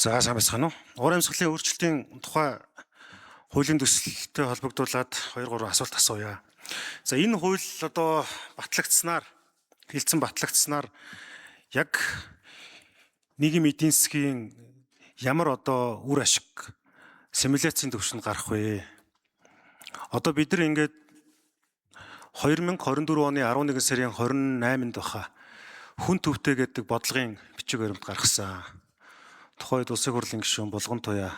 За сайн байцгаана уу? Уур амьсгалын өөрчлөлтийн тухай хуулийн төсөлтэй холбогдуулаад 2-3 асуулт асууя. За энэ хууль одоо батлагдсанаар яг нийгмийн эдийн засгийн ямар одоо үр ашиг симуляцийн төвшөнд гарах вэ? Одоо бид нар ингээд 2024 оны 11 сарын 28-нд баха хүн төвтэй гэдэг бодлогын бичиг баримт гаргасан. Тухайд улсын хурлын гишүүн Булган Туяа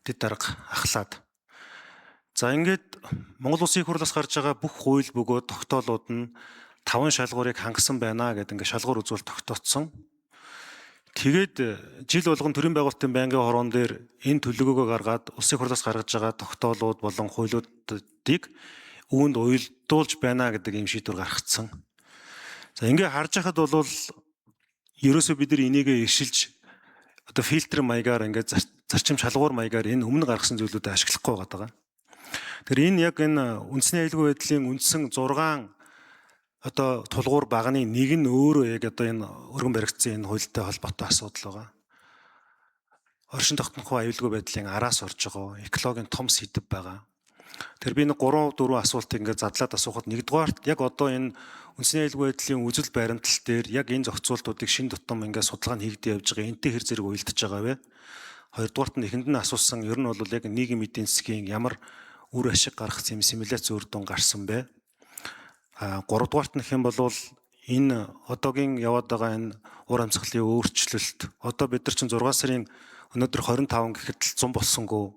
дэд дарга ахлаад. За ингээд Монгол Улсын хурлаас гарч байгаа бүх хууль бөгөөд тогтоолууд нь 5 шалгуурыг хангасан байна гэдэг ингээд шалгуур үзүүл тогтооцсон. Тэгээд жил болгон төрийн байгуулалтын байнгын хорон дээр энэ төлөвлөгөөгөө гаргаад Улсын хурлаас гаргаж байгаа тогтоолууд болон хуулиудыг үүнд уялдуулж байна гэдэг ийм шийдвэр гаргацсан. За ингээд харж байхад бол ерөөсөө бид нар энийгээ ишилж одоо фильтр маягаар ингээд зарчим шалгуур маягаар энэ өмнө гаргасан зүйлүүдэд ашиглахгүй байгаа. Тэгэхээр энэ яг энэ үндэсний аюулгүй байдлын үндсэн 6 одоо тулгуур багны нэг нь өөрөө яг одоо энэ өргөн баригдсан энэ хуультай холбоотой асуудал байгаа. Оршин тогтнохоо аюулгүй байдлын араас орж байгаа, экологийн том сэдэв байгаа. Тэр би нэг 3-4 асуултыг ингээд задлаад асуухад нэгдүгээрт яг одоо энэ үндэсний аюулгүй байдлын үзэл баримтлал дээр яг энэ зохицуултуудыг шин тутам ингээд судалгаа нь хийгдэж явж байгаа. Энтэй хэр зэрэг уялдаж байгаа вэ? Хоёрдугаарт нь эхэнд нь асуусан ер нь бол яг нийгмийн эдийн засгийн ямар үр ашиг гарах юм симуляц үр дүн гарсан бэ? Гуравдугаарт нь гэх юм бол энэ одоогийн яваад байгаа энэ уур амьсгалын өөрчлөлт одоо бид нар чинь 6 сарын өнөөдөр 25 гэхэд л 100 болсонгүй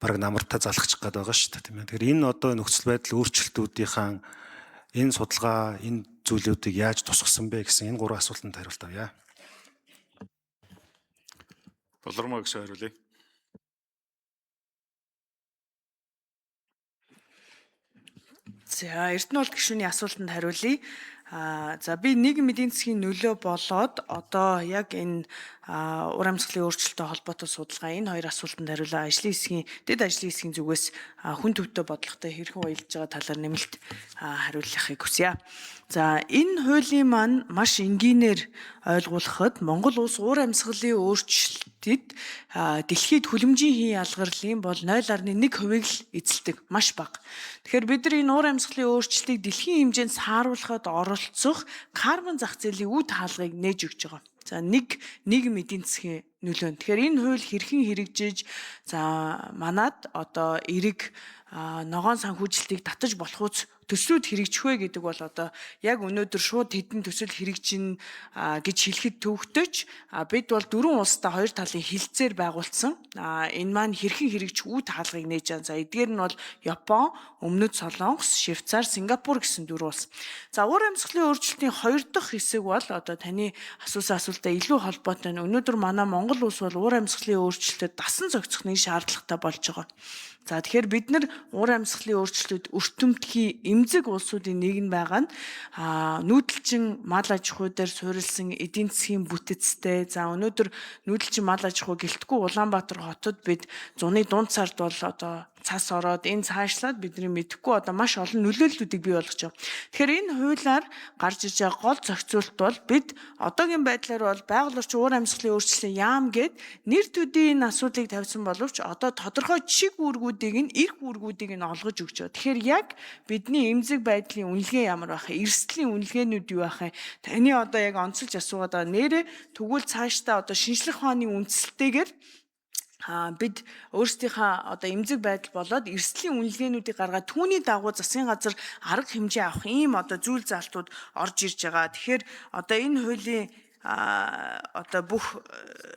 бараг намартаа залхачих гээд байгаа шүү дээ тийм ээ. Тэгэхээр энэ одоо нөхцөл байдал өөрчлөлтүүдийн энэ судалгаа энэ зүйлүүдийг яаж тусгасан бэ гэсэн энэ 3 асуултанд хариулт авъя. Болормоо гэж хариулъя. За Эрдэнэт гишүүний асуултанд хариулъя. За би нийгмийн эдийн засгийн нөлөө болоод одоо яг энэ уур амьсгалын өөрчлөлттэй холбоотой судалгаа энэ хоёр асуултанд хариулаа. Дэд ажлын хэсгийн зүгээс хүн төвтэй бодлоготой хэрхэн уялдж байгаа талаар нэмэлт хариулахыг хүсье. За энэ хуулийн маань маш энгийнээр ойлгуулахад Монгол улс уур амьсгалын өөрчлөлтөд дэлхийд хүлэмжийн хийн ялгарлын бол 0.1%-ийг л эзэлдэг, маш бага. Тэгэхээр бид нар энэ уур амьсгалын өөрчлөлтийг дэлхийн хэмжээнд сааруулахад оролцох карбон зах зээлийн үе таалгыг нээж өгч байгаа. За нийгмийн эдийн засгийн нөлөө. Тэгэхээр энэ хууль хэрхэн хэрэгжиж манад одоо эерэг ногоон санхүүжилтийг татаж болох үс төслүүд хэрэгжих вэ гэдэг бол одоо яг өнөөдөр шууд хэдэн төсөл хэрэгжин гэж хэлэхэд төвөгтөж бид бол 4 улстай 2 талын хилцээр байгуулсан. Энэ маань хэрхэн хэрэгжих үе таалгыг нээж байгаа. За эдгээр нь бол Япон, Өмнөд Солонгос, Швейцар, Сингапур гэсэн 4 улс. За уур амьсгалын өөрчлөлтийн 2 дахь хэсэг бол одоо таны асуусан асуултаа илүү холбоотой нь өнөөдөр манай Монгол улс бол уур амьсгалын өөрчлөлтөд дасан зохицох нэг шаардлагатай болж байгаа. За тэгэхээр бид нар уур амьсгалын өөрчлөлтөд өртөмтгий эмзэг улсуудын нэг нь байгаа нь нүүдэлчин мал аж ахуй дээр суурилсан эдийн засгийн бүтэцтэй. За өнөөдөр нүүдэлчин мал аж ахуй гэлтгүй Улаанбаатар хотод бид зуны дунд сард бол одоо цас ороод энэ цаашлаад бидний мэдэхгүй одоо маш олон нөлөөллүүдийг бий болгож байгаа. Тэгэхээр энэ хуулиар гарч иж байгаа гол зохицуулт бол бид одоогийн байдлаар бол байгаль орчин уур амьсгалын өөрчлөлийн яам гэд нэр төдийн энэ асуудлыг тавьсан боловч одоо тодорхой чиг үүргүүдийг нь эрх үүргүүдийг нь олгож өгч байгаа. Тэгэхээр яг бидний эмзэг байдлын үнэлгээ ямар байх вэ? Эрсдлийн үнэлгээнүүд юу байх вэ? Таны одоо яг онцолж асуугаад байгаа нэрээ тэгвэл цаашдаа одоо шинжлэх ухааны үндсэлтэйгээр бид өөрсдийнхээ одоо эмзэг байдал болоод эрсдлийн үнэлгээнүүдийг гаргаад түүний дагуу засгийн газар арга хэмжээ авах ийм одоо зүйл залтууд орж ирж байгаа. Тэгэхээр одоо энэ хуулийн одоо бүх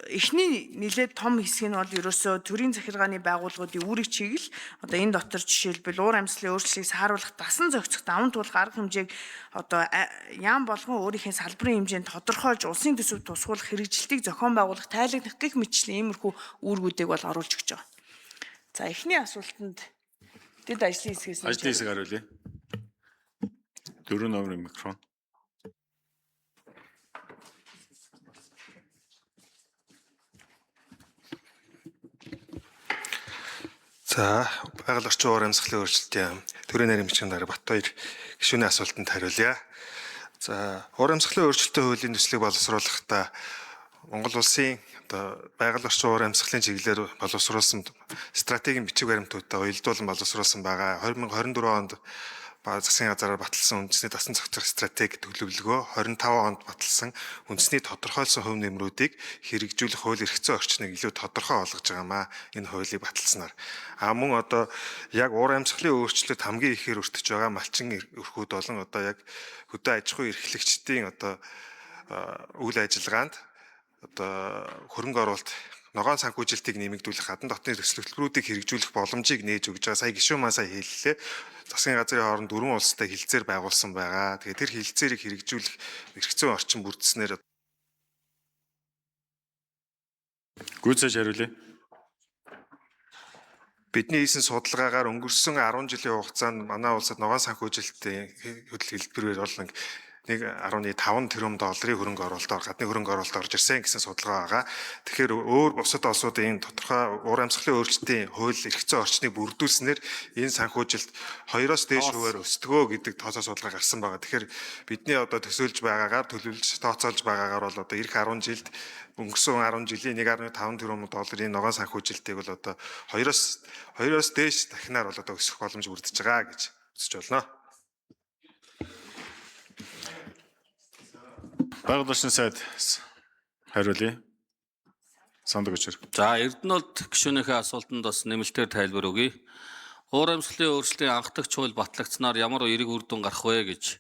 эхний нэлээд том хэсэг нь бол ерөөсөө төрийн захиргааны байгууллагуудын үүрэг чиглэл одоо энэ дотор жишээлбэл уур амьсгалын өөрчлөлийг сааруулах дасан зохицох даван туулах арга хэмжээг одоо яам болгон өөрийнхөө салбарын хэмжээнд тодорхойлж улсын төсөвт тусгуулах хэрэгжилтийг зохион байгуулах тайлагнах гэх мэтчлийн иймэрхүү үүргүүдийг бол оруулж өгч байгаа. За эхний асуултанд дэд ажлын хэсгээс ажлын хэсэг хариулъя. 4 номерын микрофон. За байгаль орчин уур амьсгалын өөрчлөлтийн төрийн нарийн бичгийн дарга Батбаяр гишүүний асуултанд хариулъя. За уур амьсгалын өөрчлөлтийн хуулийн төслийг боловсруулахдаа Монгол улсын одоо байгаль орчин уур амьсгалын чиглэлээр боловсруулсан стратегийн бичиг баримтуудаа уялдуулан боловсруулсан байгаа. 2024 онд засгийн газараар баталсан үндэсний дасан зохицох стратеги төлөвлөгөө 25 онд баталсан үндэсний тодорхойлсон хувь нэмрүүдийг хэрэгжүүлэх хууль эрх зүйн орчныг илүү тодорхой болгож байгаамаа энэ хуулийг баталснаар. Мөн одоо яг уур амьсгалын өөрчлөлт хамгийн ихээр өртөж байгаа малчин өрхүүд болон одоо яг хөдөө аж ахуйн эрхлэгчдийн одоо үйл ажиллагаанд одоо хөрөнгө оруулалт ногоон санхүүжилтийг нэмэгдүүлэх гадна дотны төсөлтөлбөрүүдийг хэрэгжүүлэх боломжийг нээж өгж байгаа. Сая гишүүн маань сая хэллээ. Засгийн газрын хооронд 4 улстай хилцээр байгуулсан байгаа. Тэгэхээр тэр хилцээрийг хэрэгжүүлэх эрх зүйн орчин бүрдснээр Гүйцээж хариулъя. бидний хийсэн судалгаагаар өнгөрсөн 10 жилийн хугацаанд манай улсад ногоон санхүүжилтийн хэлбэрээр бол 1.5 тэрбум долларын хөрөнгө оруулалт, гадны хөрөнгө оруулалт орж ирсэн гэсэн судалгаа байгаа. Тэгэхээр өөр бусад улсуудын тодорхой уур амьсгалын өөрчлөлтийн хууль эрх зүйн орчныг бүрдүүлснээр энэ санхүүжилт 2-оос дээш хувиар өсдөгөө гэдэг тооцоо судалгаа гарсан байгаа. Тэгэхээр бидний одоо төсөөлж байгаагаар төлөвлөж тооцоолж байгаагаар бол одоо эх 10 жилд өнгөрсөн 10 жилийн 1.5 тэрбум долларын ногоон санхүүжилтийг бол одоо 2-оос дээш дахинаар бол одоо өсөх боломж бүрдэж байгаа гэж үзэж байна. Байгаль орчин сайд хариулъя. Сандаг учир. За, Эрдэнэлт гишүүнийхээ асуултанд бас нэмэлтээр тайлбар өгье. Уур амьсгалын өөрчлөлтийн анх дахь хууль батлагдсанаар ямар эерэг үр дүн гарах вэ гэж.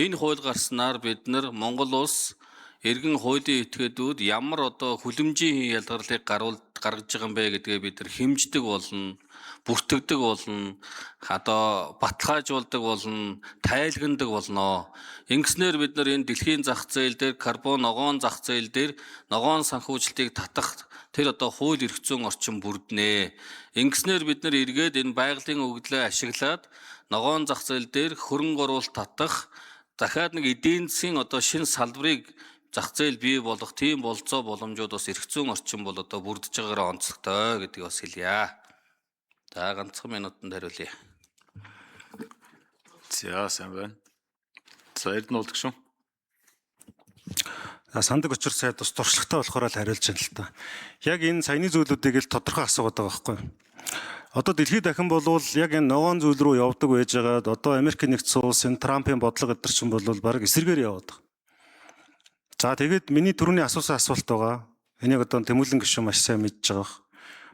Энэ хууль гарснаар бид нар Монгол улс эргэн хуулийн этгээдүүд ямар одоо хүлэмжийн ялгарлыг гаргаж байгаа юм бэ гэдгээ бид нар хэмждэг болно, бүртгэдэг болно, одоо баталгаажуулдаг болно, тайлгнадаг болно. Ингэснээр бид нар энэ дэлхийн зах зээл дээр карбон ногоон зах зээл дээр ногоон санхүүжилтийг татах тэр одоо хууль эрх зүйн орчин бүрднэ. Ингэснээр бид нар эргээд энэ байгалийн өгдлөө ашиглаад ногоон зах зээл дээр хөрөнгө оруулалт татах дахиад нэг эдийн засгийн одоо шинэ салбарыг зах зээл бий болох тийм болцоо боломжууд бас эрх зүйн орчин бол одоо бүрдэж байгаагаар онцлогтой гэдгийг бас хэлье. За, ганцхан минутанд хариулъя. За, сайн байна. За, Эрдэнэлт гишүүн. Сандаг учир сайд бас туршлагатай болохоор л хариулж байна л та. Яг энэ саяны зүйлүүдийг л тодорхой асуугаад байгаа байхгүй юу? Одоо дэлхийд дахин болвол яг энэ ногоон зүйл рүү явдаг байж байгаад одоо Америк нэгдсэн улсын Трампын бодлого гэдэр чинь бол баг эсрэгээр яваад байгаа. За тэгээд миний түрүүний асуусан асуулт байгаа. Энийг одоо Тэмүүлэн гишүүн маш сайн мэдж байгаа.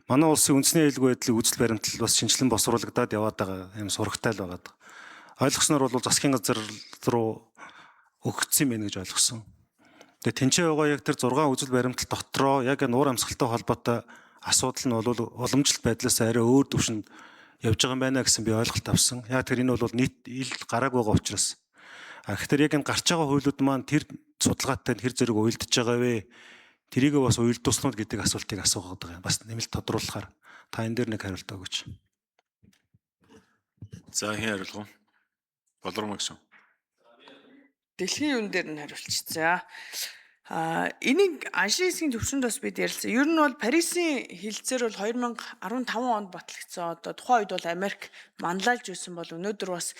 Манай улсын үндэсний аюулгүй байдлыг үзэл баримтлал бас шинжилэн босруулагдаад яваад байгаа юм сурагтай л байгаа. Ойлгосноор бол засгийн газар руу өгөгдсөн юм гэж ойлгосон. Тэгээд тэнцээ байгаа яг тэр 6 үзэл баримтлал дотроо яг энэ уур амьсгалтай холбоотой асуудал нь бол уламжлалт байдлаас арай өөр төвшөнд явж байгаа юм байна гэсэн би ойлголт авсан. Яг тэр энэ бол нийт ил гарааг байгаа учраас. Тэгэхээр яг энэ гарч байгаа хуулиуд маань тэр судалгаатай хэр зэрэг уялдж байгаа вэ? Тэрийг бас уялдуулснууд гэдэг асуултыг асуугаад байгаа юм. Бас нэмэлт тодруулахаар та энэ дээр нэг хариулт өгөөч. За, хэн хариулах вэ? Болормог гишүүн. Дэлхийн юун дээр нь хариулчих. За. Энийг аншийн хэсгийн төвшөнд бас бид ярилцсан. Ер нь бол Парисын хилцээр бол 2015 онд батлагдсан. Одоо тухайн үед бол Америк манлайлж байсан бол өнөөдөр бас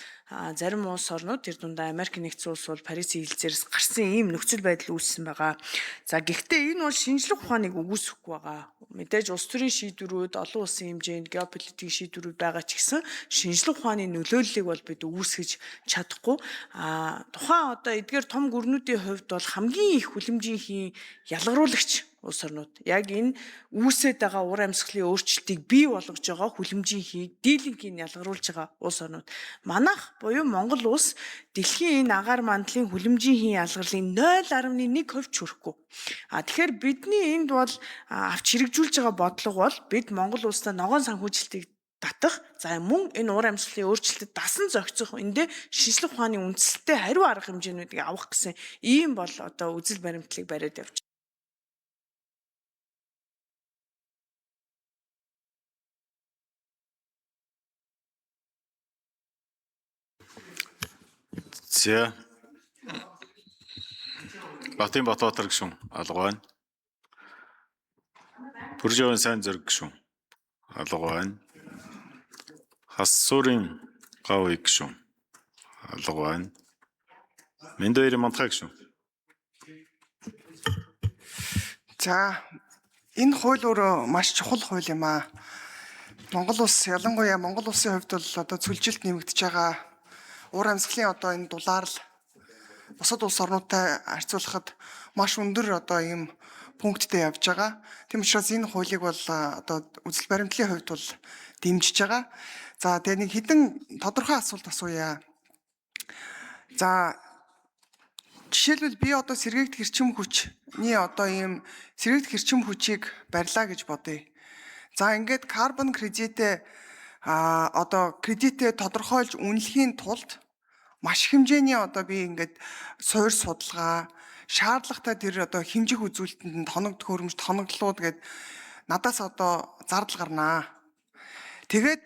зарим улс орнууд тэр дундаа Америк нэгдсэн улс бол Парисын хилцээрээс гарсан ийм нөхцөл байдал үүссэн байгаа. За гэхдээ энэ бол шинжлэх ухааныг үгүйсэхгүй байгаа. Мэдээж улс төрийн шийдвэрүүд, олон улсын хэмжээнд геополитикийн шийдвэрүүд байгаа ч гэсэн шинжлэх ухааны нөлөөллийг бол бид үгүйсгэж чадахгүй. Тухайн одоо эдгээр том гүрнүүдийн хувьд бол хамгийн их хүлэмжийн ялгаруулагч улс орнууд яг энэ үүсэт байгаа уур амьсгалын өөрчлөлтийг бий болгож байгаа хүлэмжийн дийлэнхийг ялгаруулж байгаа улс орнууд. Манайх буюу Монгол улс дэлхийн энэ агаар мандлын хүлэмжийн ялгарлын 0.1% ч хүрэхгүй. Тэгэхээр бидний энд бол авч хэрэгжүүлж байгаа бодлого бол бид Монгол улстай ногоон санхүүжилтийг татах, за мөн энэ уур амьсгалын өөрчлөлтөд дасан зохицох эндээ шинжлэх ухааны үндсэлтэй хариу арга хэмжээнүүдийг авах гэсэн ийм бол одоо үзэл баримтлалыг бариад явж. За. Батын Батбаатар гишүүн алга байна. Бүржавын сайн зэрэг гишүүн алга байна. Хассуурын гавь гишүүн алга байна. Мэндээр мантхай гишүүн. За, Энэ хууль өөрөө маш чухал хууль юм аа. Монгол улс ялангуяа Монгол улсын хувьд бол одоо цөлжилт нэмэгдэж байгаа уур амьсгалын одоо энэ дулаар л бусад улс орнуудтай харьцуулахад маш өндөр одоо ийм пункттэй явж байгаа. Тийм учраас энэ хуулийг бол одоо үзэл баримтлалын хувьд бол дэмжиж байгаа. За тэгээ нэг хэдэн тодорхой асуулт асууя. За жишээлбэл би одоо сэргээгдэх эрчим хүчний одоо ийм сэргээгдэх эрчим хүчийг барьлаа гэж бодъё. За ингээд карбон кредитээ одоо кредитээ тодорхойлж үнэлэхийн тулд маш хэмжээний одоо би ингээд суур судалгаа шаардлагатай тэр одоо хэмжих үзүүлэлтэнд тоног төхөөрөмж тоноглолууд гээд надаас одоо зардал гарнаа. Тэгээд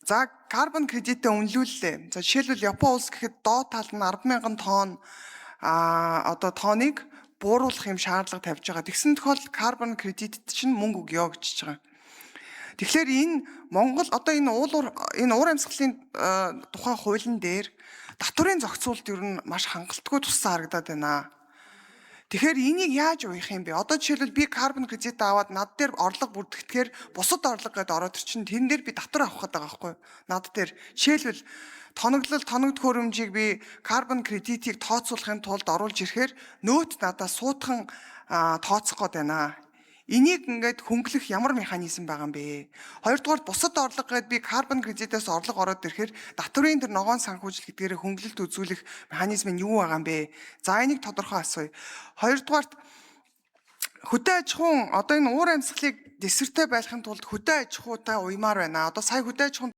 за карбон кредитээ үнэлүүллээ. За жишээлбэл Япон улс гэхэд доод тал нь 10,000 тонн одоо тооныг бууруулах юм шаардлага тавьж байгаа. Тэгсэн тохиолдолд карбон кредитт чинь мөнгө өгье гэж байгаа. Тэгэхээр энэ Монгол одоо энэ уур амьсгалын тухай хуулийн дээр татврын зохицуулт ер нь маш хангалтгүй туссан харагдаад байна. Тэгэхээр энийг яаж уях юм бэ? Одоо жишээлбэл би карбон кредит аваад над дээр орлого бүрдгэтгэхээр бусад орлого гэдээ ороод ирчин тэрэн дээр би татвар авах гэдэг байгаа байхгүй юу? Над дээр жишээлбэл тоног төхөөрөмжийг би карбон кредитийг тооцоолохын тулд оруулж ирэхээр нөөт надад суутхан тооцох гээд байна. Энийг ингээд хөнгөлөх ямар механизм байгаа юм бэ? Хоёрдугаар бусад орлого гэдээ би карбон кредитээс орлого ороод ирэхээр татврын тэр ногоон санхүүжил гэдгээр хөнгөлөлт үзүүлэх механизм нь юу байгаа юм бэ? За энийг тодорхой асууя. Хоёрдугаар хөдөө аж ахуйн одоо энэ уур амьсгалыг дэсвэртэй байлгахын тулд хөдөө аж ахуйтай уймаар байна. Одоо сая хөдөө аж ахуйн